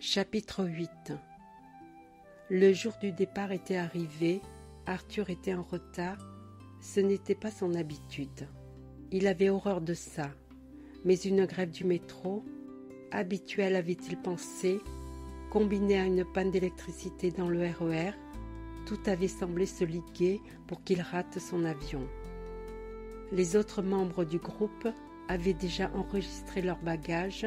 Chapitre 8. Le jour du départ était arrivé, Arthur était en retard, ce n'était pas son habitude. Il avait horreur de ça, mais une grève du métro, habituelle avait-il pensé, combinée à une panne d'électricité dans le RER, tout avait semblé se liguer pour qu'il rate son avion. Les autres membres du groupe avaient déjà enregistré leurs bagages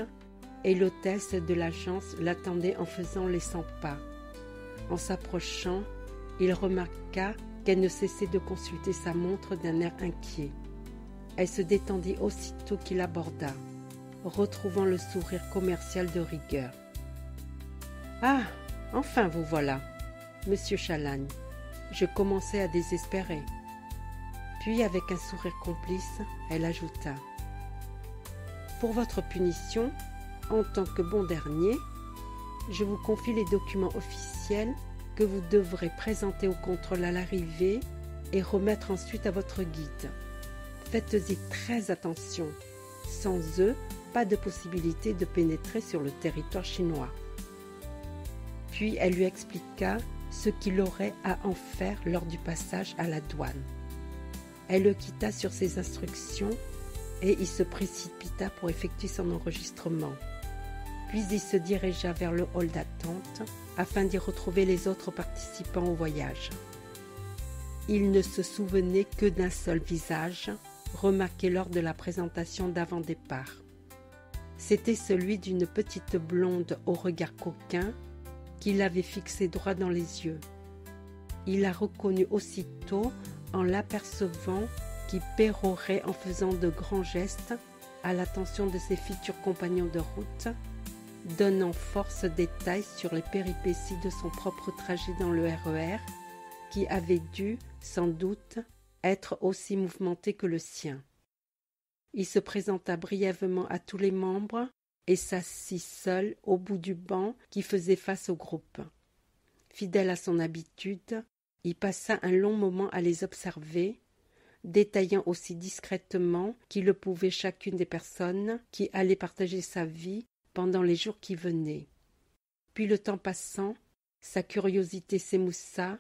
et l'hôtesse de l'agence l'attendait en faisant les 100 pas. En s'approchant, il remarqua qu'elle ne cessait de consulter sa montre d'un air inquiet. Elle se détendit aussitôt qu'il aborda, retrouvant le sourire commercial de rigueur. « Ah, enfin vous voilà, monsieur Chalagne. Je commençais à désespérer. » Puis, avec un sourire complice, elle ajouta « Pour votre punition, en tant que bon dernier, je vous confie les documents officiels que vous devrez présenter au contrôle à l'arrivée et remettre ensuite à votre guide. Faites-y très attention. Sans eux, pas de possibilité de pénétrer sur le territoire chinois. » Puis elle lui expliqua ce qu'il aurait à en faire lors du passage à la douane. Elle le quitta sur ses instructions et il se précipita pour effectuer son enregistrement. Puis il se dirigea vers le hall d'attente afin d'y retrouver les autres participants au voyage. Il ne se souvenait que d'un seul visage, remarqué lors de la présentation d'avant-départ. C'était celui d'une petite blonde au regard coquin qui l'avait fixé droit dans les yeux. Il la reconnut aussitôt en l'apercevant qui pérorait en faisant de grands gestes à l'attention de ses futurs compagnons de route, donnant force détails sur les péripéties de son propre trajet dans le RER, qui avait dû, sans doute, être aussi mouvementé que le sien. Il se présenta brièvement à tous les membres et s'assit seul au bout du banc qui faisait face au groupe. Fidèle à son habitude, il passa un long moment à les observer, détaillant aussi discrètement qu'il le pouvait chacune des personnes qui allaient partager sa vie pendant les jours qui venaient. Puis le temps passant, sa curiosité s'émoussa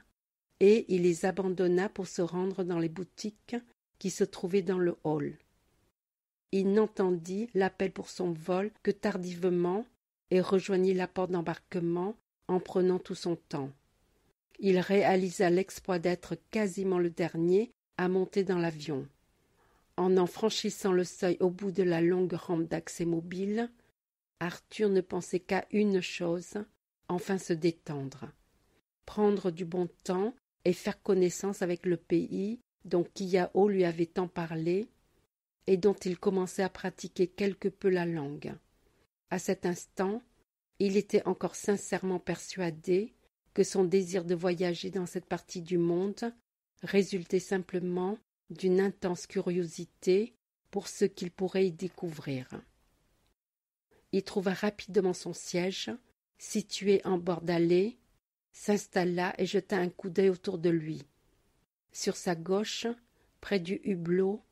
et il les abandonna pour se rendre dans les boutiques qui se trouvaient dans le hall. Il n'entendit l'appel pour son vol que tardivement et rejoignit la porte d'embarquement en prenant tout son temps. Il réalisa l'exploit d'être quasiment le dernier à monter dans l'avion. En franchissant le seuil au bout de la longue rampe d'accès mobile, Arthur ne pensait qu'à une chose, enfin se détendre, prendre du bon temps et faire connaissance avec le pays dont Kiyao lui avait tant parlé et dont il commençait à pratiquer quelque peu la langue. À cet instant, il était encore sincèrement persuadé que son désir de voyager dans cette partie du monde résultait simplement d'une intense curiosité pour ce qu'il pourrait y découvrir. Il trouva rapidement son siège, situé en bord d'allée, s'installa et jeta un coup d'œil autour de lui. Sur sa gauche, près du hublot,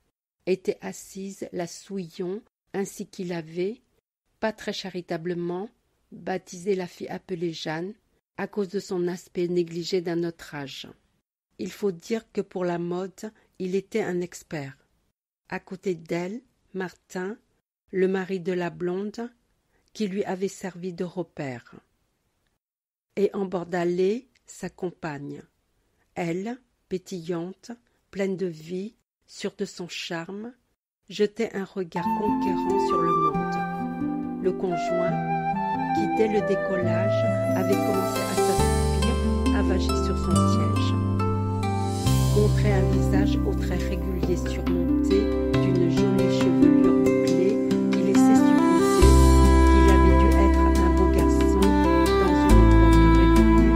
était assise la Souillon, ainsi qu'il avait, pas très charitablement, baptisé la fille appelée Jeanne, à cause de son aspect négligé d'un autre âge. Il faut dire que pour la mode, il était un expert. À côté d'elle, Martin, le mari de la blonde, qui lui avait servi de repère. Et en bord d'allée, sa compagne. Elle, pétillante, pleine de vie, sûre de son charme, jetait un regard conquérant sur le monde. Le conjoint, qui dès le décollage avait commencé à s'assoupir, avachi sur son siège, montrait un visage aux traits réguliers surmonté d'une jolie chevelure bouclée qui laissait supposer qu'il avait dû être un beau garçon dans une époque révolue,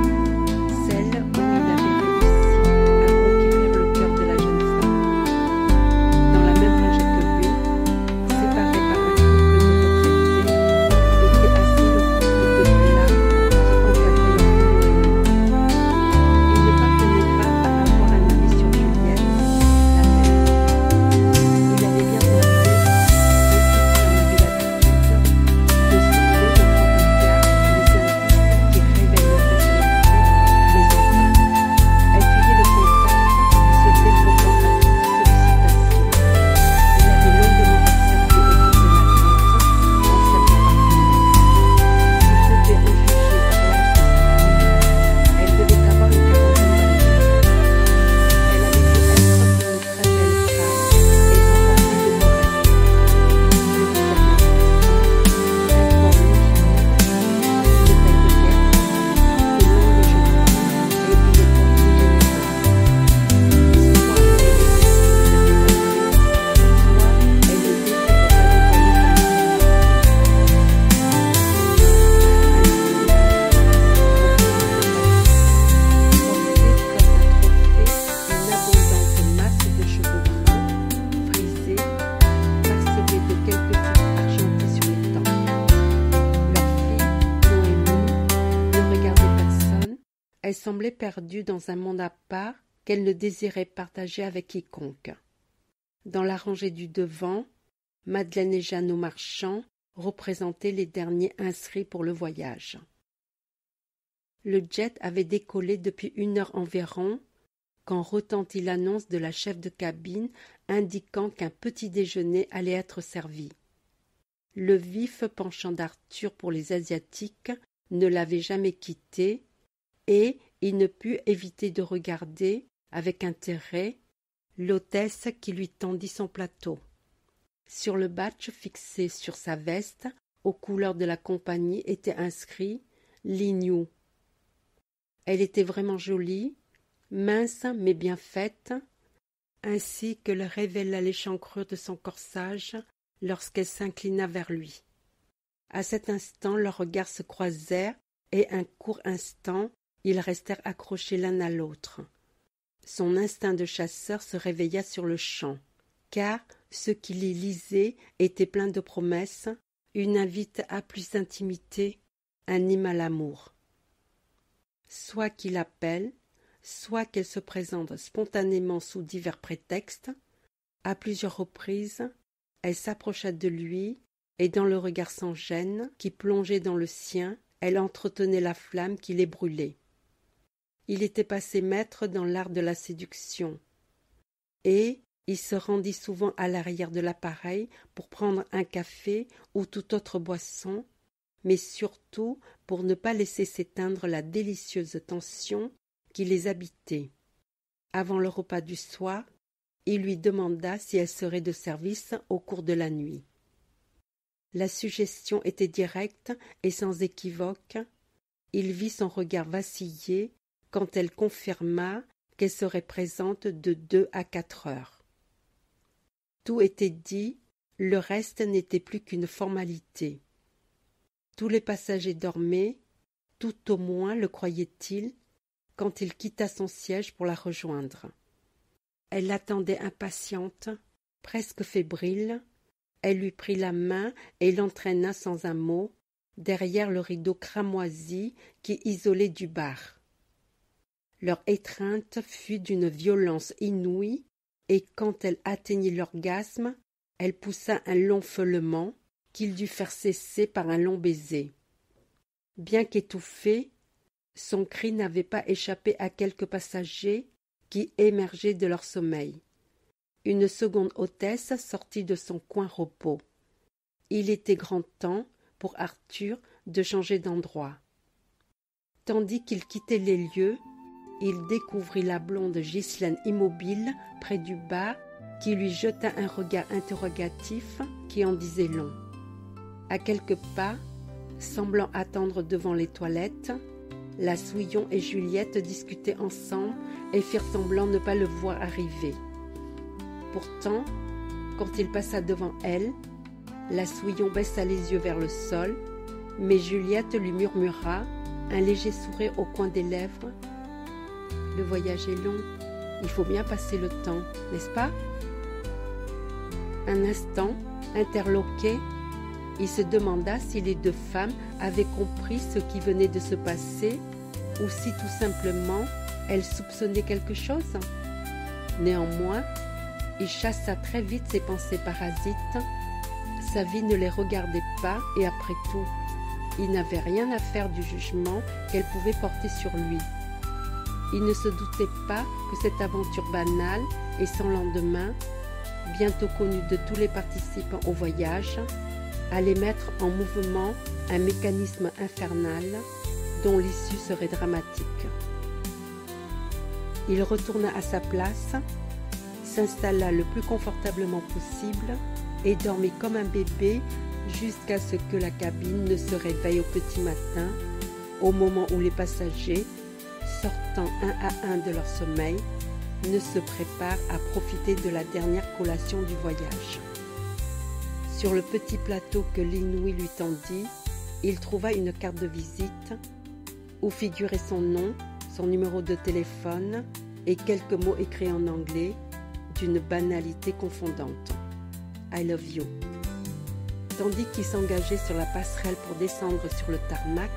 celle où il avait réussi à conquérir le cœur de la jeune femme. Dans la même rangée que lui, séparé par un couple de retraités, était assis le couple de plats qui encadrait leur communion. Il ne parvenait pas à avoir un avis sur Juliette, la mère. Elle semblait perdue dans un monde à part qu'elle ne désirait partager avec quiconque. Dans la rangée du devant, Madeleine et Jeannot Marchand représentaient les derniers inscrits pour le voyage. Le jet avait décollé depuis 1 heure environ, quand retentit l'annonce de la chef de cabine indiquant qu'un petit déjeuner allait être servi. Le vif penchant d'Arthur pour les Asiatiques ne l'avait jamais quitté, et il ne put éviter de regarder, avec intérêt, l'hôtesse qui lui tendit son plateau. Sur le badge fixé sur sa veste, aux couleurs de la compagnie, était inscrit « Lignou ». Elle était vraiment jolie, mince mais bien faite, ainsi que le révéla l'échancrure de son corsage lorsqu'elle s'inclina vers lui. À cet instant, leurs regards se croisèrent et un court instant, ils restèrent accrochés l'un à l'autre. Son instinct de chasseur se réveilla sur le champ, car ce qu'il y lisait était plein de promesses, une invite à plus d'intimité, un hymne à l'amour. Soit qu'il appelle, soit qu'elle se présente spontanément sous divers prétextes. À plusieurs reprises, elle s'approcha de lui, et dans le regard sans gêne qui plongeait dans le sien, elle entretenait la flamme qui les brûlait. Il était passé maître dans l'art de la séduction, et il se rendit souvent à l'arrière de l'appareil pour prendre un café ou toute autre boisson, mais surtout pour ne pas laisser s'éteindre la délicieuse tension qui les habitait. Avant le repas du soir, il lui demanda si elle serait de service au cours de la nuit. La suggestion était directe et sans équivoque. Il vit son regard vaciller quand elle confirma qu'elle serait présente de 2 à 4 heures. Tout était dit, le reste n'était plus qu'une formalité. Tous les passagers dormaient, tout au moins le croyait-il, quand il quitta son siège pour la rejoindre. Elle l'attendait impatiente, presque fébrile. Elle lui prit la main et l'entraîna sans un mot derrière le rideau cramoisi qui isolait du bar. Leur étreinte fut d'une violence inouïe, et quand elle atteignit l'orgasme, elle poussa un long feulement qu'il dut faire cesser par un long baiser. Bien qu'étouffé, son cri n'avait pas échappé à quelques passagers qui émergeaient de leur sommeil. Une seconde hôtesse sortit de son coin repos. Il était grand temps pour Arthur de changer d'endroit. Tandis qu'il quittait les lieux, il découvrit la blonde Ghislaine immobile près du bar qui lui jeta un regard interrogatif qui en disait long. À quelques pas, semblant attendre devant les toilettes, la Souillon et Juliette discutaient ensemble et firent semblant ne pas le voir arriver. Pourtant, quand il passa devant elle, la Souillon baissa les yeux vers le sol, mais Juliette lui murmura, un léger sourire au coin des lèvres. « Le voyage est long, il faut bien passer le temps, n'est-ce pas ?» Un instant, interloqué, il se demanda si les deux femmes avaient compris ce qui venait de se passer ou si tout simplement elles soupçonnaient quelque chose. Néanmoins, il chassa très vite ses pensées parasites. Sa vie ne les regardait pas et après tout, il n'avait rien à faire du jugement qu'elle pouvait porter sur lui. Il ne se doutait pas que cette aventure banale et sans lendemain, bientôt connue de tous les participants au voyage, allait mettre en mouvement un mécanisme infernal dont l'issue serait dramatique. Il retourna à sa place, s'installa le plus confortablement possible et dormit comme un bébé jusqu'à ce que la cabine ne se réveille au petit matin, au moment où les passagers, sortant un à un de leur sommeil, ne se préparent à profiter de la dernière collation du voyage. Sur le petit plateau que l'inouï lui tendit, il trouva une carte de visite où figurait son nom, son numéro de téléphone et quelques mots écrits en anglais d'une banalité confondante. I love you. Tandis qu'il s'engageait sur la passerelle pour descendre sur le tarmac,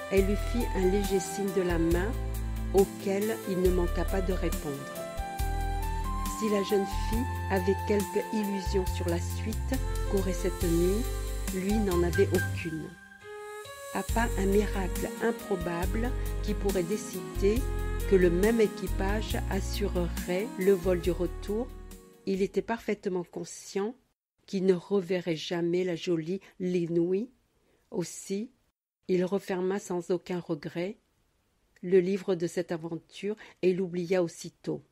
Elle lui fit un léger signe de la main auquel il ne manqua pas de répondre. Si la jeune fille avait quelque illusion sur la suite qu'aurait cette nuit, lui n'en avait aucune. À part un miracle improbable qui pourrait décider que le même équipage assurerait le vol du retour, il était parfaitement conscient qu'il ne reverrait jamais la jolie Linouille. Aussi, il referma sans aucun regret le livre de cette aventure et l'oublia aussitôt.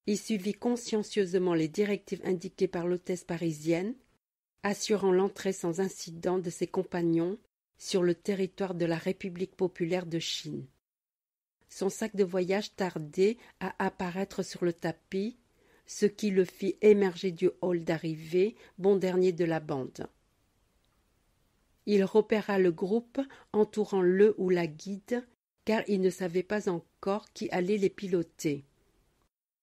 Il suivit consciencieusement les directives indiquées par l'hôtesse parisienne, assurant l'entrée sans incident de ses compagnons sur le territoire de la République populaire de Chine. Son sac de voyage tardait à apparaître sur le tapis, ce qui le fit émerger du hall d'arrivée, bon dernier de la bande. Il repéra le groupe entourant le ou la guide, car il ne savait pas encore qui allait les piloter.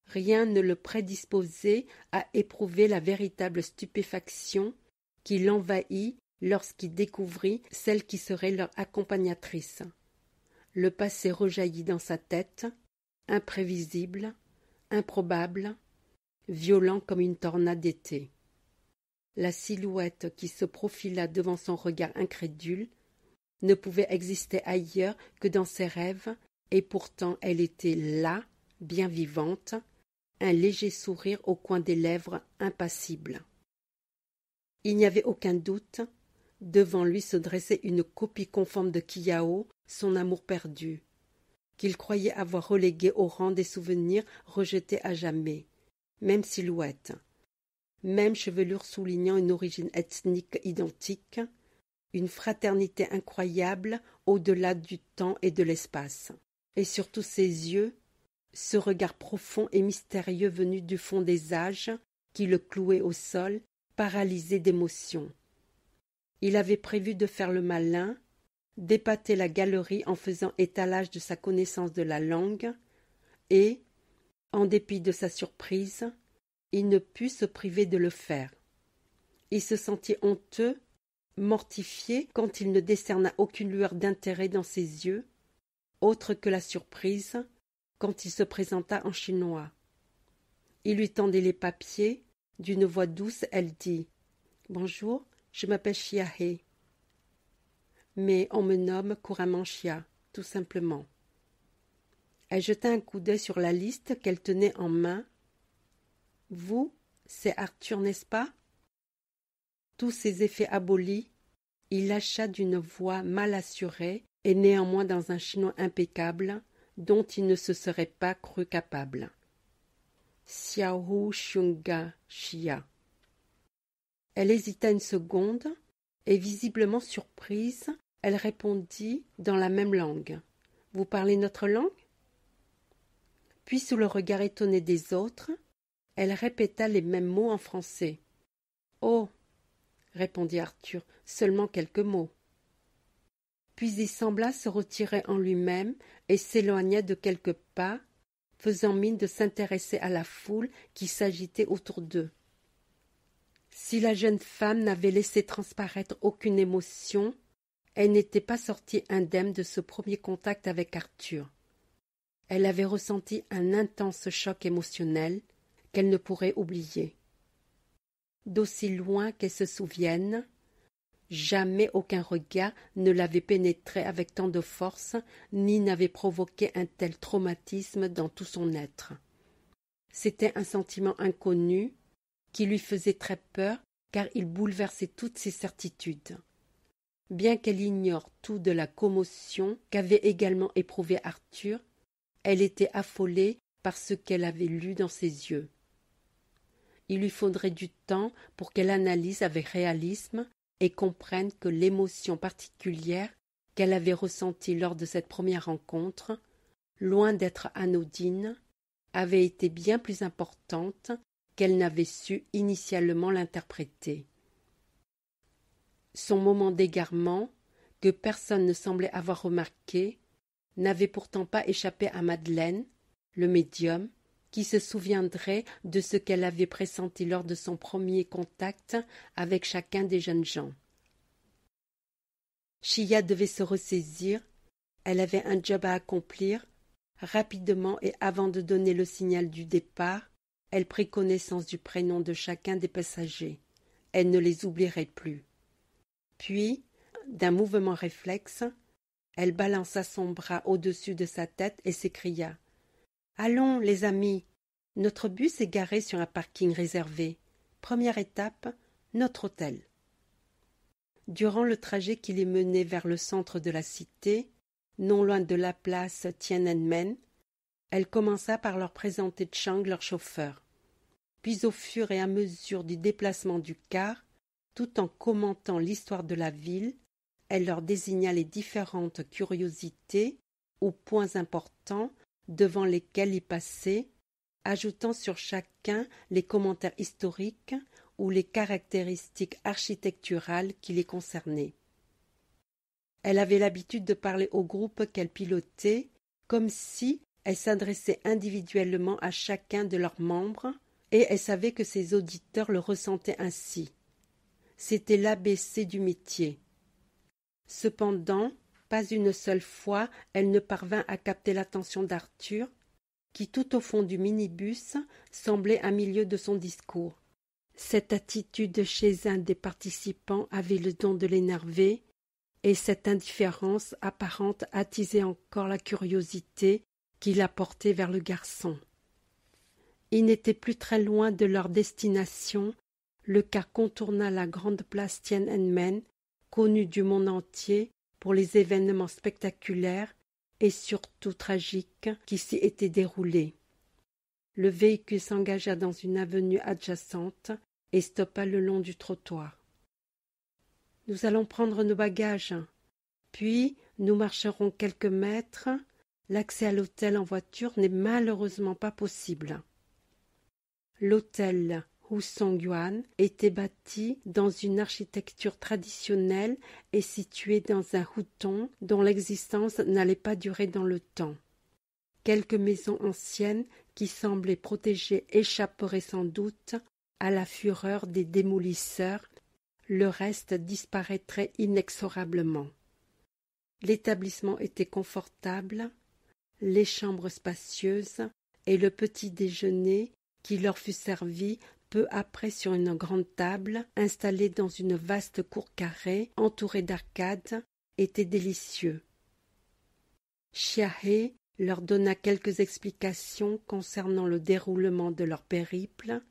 Rien ne le prédisposait à éprouver la véritable stupéfaction qui l'envahit lorsqu'il découvrit celle qui serait leur accompagnatrice. Le passé rejaillit dans sa tête, imprévisible, improbable, violent comme une tornade d'été. La silhouette qui se profila devant son regard incrédule ne pouvait exister ailleurs que dans ses rêves, et pourtant elle était là, bien vivante, un léger sourire au coin des lèvres impassibles. Il n'y avait aucun doute, devant lui se dressait une copie conforme de Kiao, son amour perdu, qu'il croyait avoir relégué au rang des souvenirs rejetés à jamais. Même silhouette, même chevelure soulignant une origine ethnique identique, une fraternité incroyable au-delà du temps et de l'espace. Et surtout ses yeux, ce regard profond et mystérieux venu du fond des âges qui le clouait au sol, paralysé d'émotion. Il avait prévu de faire le malin, d'épater la galerie en faisant étalage de sa connaissance de la langue, et, en dépit de sa surprise, il ne put se priver de le faire. Il se sentit honteux, mortifié quand il ne décerna aucune lueur d'intérêt dans ses yeux, autre que la surprise, quand il se présenta en chinois. Il lui tendait les papiers, d'une voix douce, elle dit « Bonjour, je m'appelle Chia He. Mais on me nomme couramment Chia, tout simplement. » Elle jeta un coup d'œil sur la liste qu'elle tenait en main. « Vous, c'est Arthur, n'est-ce pas ?» Tous ses effets abolis, il lâcha d'une voix mal assurée et néanmoins dans un chinois impeccable dont il ne se serait pas cru capable. « Xiaohu Xiongga Chia. » Elle hésita une seconde et, visiblement surprise, elle répondit dans la même langue. « Vous parlez notre langue ?» Puis, sous le regard étonné des autres, elle répéta les mêmes mots en français. « Oh !» répondit Arthur, « seulement quelques mots. » Puis il sembla se retirer en lui-même et s'éloigna de quelques pas, faisant mine de s'intéresser à la foule qui s'agitait autour d'eux. Si la jeune femme n'avait laissé transparaître aucune émotion, elle n'était pas sortie indemne de ce premier contact avec Arthur. Elle avait ressenti un intense choc émotionnel qu'elle ne pourrait oublier. D'aussi loin qu'elle se souvienne, jamais aucun regard ne l'avait pénétré avec tant de force, ni n'avait provoqué un tel traumatisme dans tout son être. C'était un sentiment inconnu qui lui faisait très peur, car il bouleversait toutes ses certitudes. Bien qu'elle ignore tout de la commotion qu'avait également éprouvé Arthur, elle était affolée par ce qu'elle avait lu dans ses yeux. Il lui faudrait du temps pour qu'elle analyse avec réalisme et comprenne que l'émotion particulière qu'elle avait ressentie lors de cette première rencontre, loin d'être anodine, avait été bien plus importante qu'elle n'avait su initialement l'interpréter. Son moment d'égarement, que personne ne semblait avoir remarqué, n'avait pourtant pas échappé à Madeleine, le médium, qui se souviendrait de ce qu'elle avait pressenti lors de son premier contact avec chacun des jeunes gens. Chia devait se ressaisir. Elle avait un job à accomplir. Rapidement et avant de donner le signal du départ, elle prit connaissance du prénom de chacun des passagers. Elle ne les oublierait plus. Puis, d'un mouvement réflexe, elle balança son bras au-dessus de sa tête et s'écria « Allons, les amis, notre bus est garé sur un parking réservé. Première étape, notre hôtel. » Durant le trajet qui les menait vers le centre de la cité, non loin de la place Tiananmen, elle commença par leur présenter Chang, leur chauffeur. Puis au fur et à mesure du déplacement du car, tout en commentant l'histoire de la ville, elle leur désigna les différentes curiosités ou points importants devant lesquels y passaient, ajoutant sur chacun les commentaires historiques ou les caractéristiques architecturales qui les concernaient. Elle avait l'habitude de parler au groupe qu'elle pilotait, comme si elle s'adressait individuellement à chacun de leurs membres, et elle savait que ses auditeurs le ressentaient ainsi. C'était l'ABC du métier. Cependant, pas une seule fois elle ne parvint à capter l'attention d'Arthur, qui tout au fond du minibus semblait à milieu de son discours. Cette attitude chez un des participants avait le don de l'énerver, et cette indifférence apparente attisait encore la curiosité qui la portait vers le garçon. Ils n'étaient plus très loin de leur destination, le car contourna la grande place Tiananmen, connue du monde entier pour les événements spectaculaires et surtout tragiques qui s'y étaient déroulés. Le véhicule s'engagea dans une avenue adjacente et stoppa le long du trottoir. « Nous allons prendre nos bagages, puis nous marcherons quelques mètres. L'accès à l'hôtel en voiture n'est malheureusement pas possible. » L'hôtel Husong-Yuan était bâti dans une architecture traditionnelle et situé dans un huton dont l'existence n'allait pas durer dans le temps. Quelques maisons anciennes qui semblaient protégées échapperaient sans doute à la fureur des démolisseurs, le reste disparaîtrait inexorablement. L'établissement était confortable, les chambres spacieuses et le petit déjeuner qui leur fut servi peu après sur une grande table installée dans une vaste cour carrée entourée d'arcades était délicieux. Chia-He leur donna quelques explications concernant le déroulement de leur périple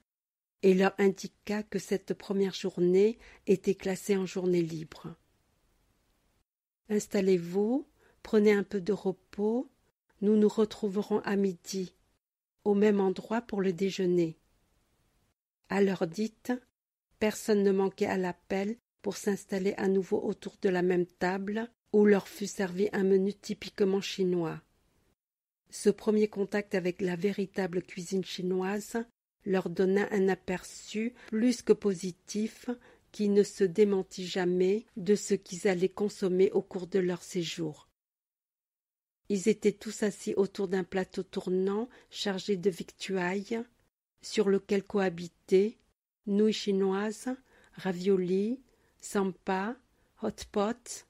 et leur indiqua que cette première journée était classée en journée libre. « Installez-vous, prenez un peu de repos, nous nous retrouverons à midi, au même endroit pour le déjeuner. » À l'heure dite, personne ne manquait à l'appel pour s'installer à nouveau autour de la même table où leur fut servi un menu typiquement chinois. Ce premier contact avec la véritable cuisine chinoise leur donna un aperçu plus que positif qui ne se démentit jamais de ce qu'ils allaient consommer au cours de leur séjour. Ils étaient tous assis autour d'un plateau tournant chargé de victuailles, sur lequel cohabitaient nouilles chinoises, raviolis, sampa, hot pot,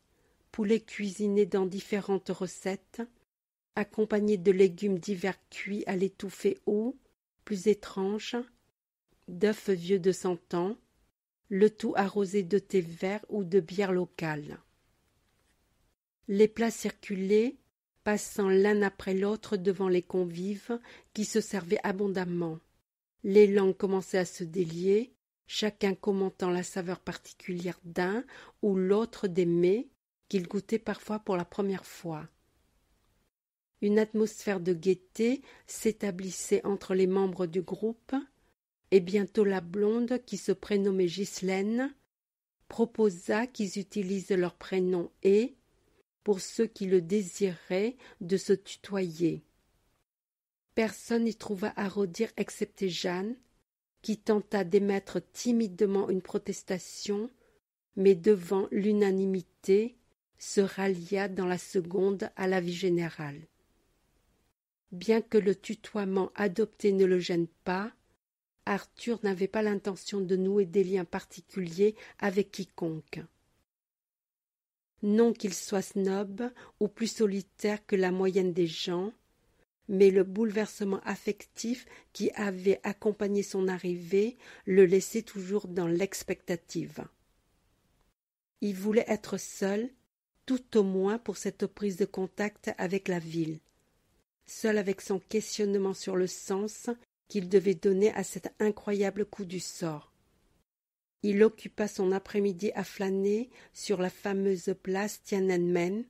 poulet cuisiné dans différentes recettes, accompagnés de légumes divers cuits à l'étouffée ou, plus étrange, d'œufs vieux de 100 ans, le tout arrosé de thé vert ou de bière locale. Les plats circulaient, passant l'un après l'autre devant les convives qui se servaient abondamment. Les langues commençaient à se délier, chacun commentant la saveur particulière d'un ou l'autre des mets qu'ils goûtaient parfois pour la première fois. Une atmosphère de gaieté s'établissait entre les membres du groupe, et bientôt la blonde, qui se prénommait Ghislaine, proposa qu'ils utilisent leur prénom et, pour ceux qui le désiraient, de se tutoyer. Personne n'y trouva à redire excepté Jeanne, qui tenta d'émettre timidement une protestation, mais devant l'unanimité, se rallia dans la seconde à l'avis général. Bien que le tutoiement adopté ne le gêne pas, Arthur n'avait pas l'intention de nouer des liens particuliers avec quiconque. Non qu'il soit snob ou plus solitaire que la moyenne des gens, mais le bouleversement affectif qui avait accompagné son arrivée le laissait toujours dans l'expectative. Il voulait être seul, tout au moins pour cette prise de contact avec la ville, seul avec son questionnement sur le sens qu'il devait donner à cet incroyable coup du sort. Il occupa son après-midi à flâner sur la fameuse place Tiananmen,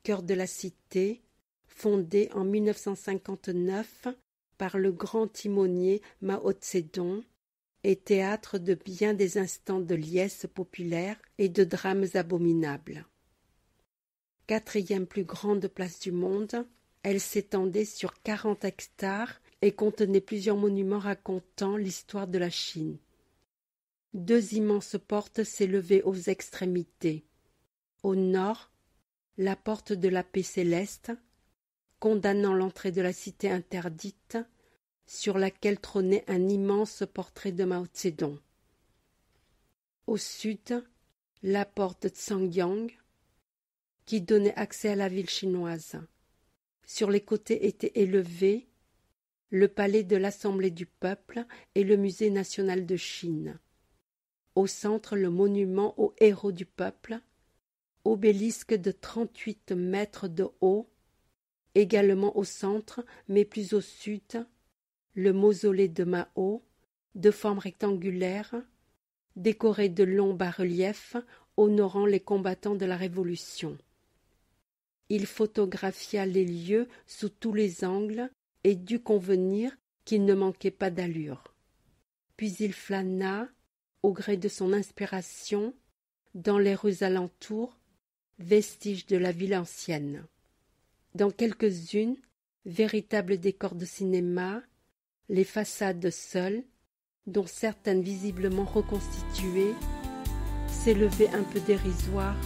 cœur de la cité, fondée en 1959 par le grand timonier Mao Tse-tung, et théâtre de bien des instants de liesse populaire et de drames abominables. 4e plus grande place du monde, elle s'étendait sur 40 hectares et contenait plusieurs monuments racontant l'histoire de la Chine. 2 immenses portes s'élevaient aux extrémités. Au nord, la porte de la paix céleste, condamnant l'entrée de la cité interdite, sur laquelle trônait un immense portrait de Mao Tse-tung. Au sud, la porte Zhangyang, qui donnait accès à la ville chinoise. Sur les côtés étaient élevés le palais de l'Assemblée du peuple et le musée national de Chine. Au centre, le monument aux héros du peuple, obélisque de 38 mètres de haut. Également au centre, mais plus au sud, le mausolée de Mao, de forme rectangulaire, décoré de longs bas-reliefs honorant les combattants de la Révolution. Il photographia les lieux sous tous les angles et dut convenir qu'il ne manquait pas d'allure. Puis il flâna, au gré de son inspiration, dans les rues alentours, vestiges de la ville ancienne. Dans quelques-unes, véritables décors de cinéma, les façades seules, dont certaines visiblement reconstituées, s'élevaient un peu dérisoires,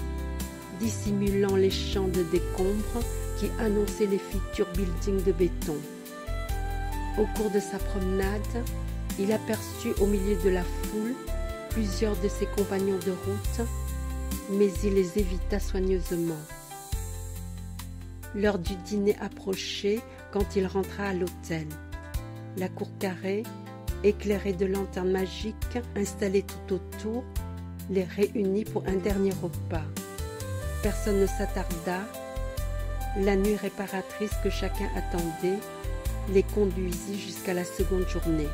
dissimulant les champs de décombres qui annonçaient les futurs buildings de béton. Au cours de sa promenade, il aperçut au milieu de la foule plusieurs de ses compagnons de route, mais il les évita soigneusement. L'heure du dîner approchait quand il rentra à l'hôtel. La cour carrée, éclairée de lanternes magiques installées tout autour, les réunit pour un dernier repas. Personne ne s'attarda. La nuit réparatrice que chacun attendait les conduisit jusqu'à la seconde journée.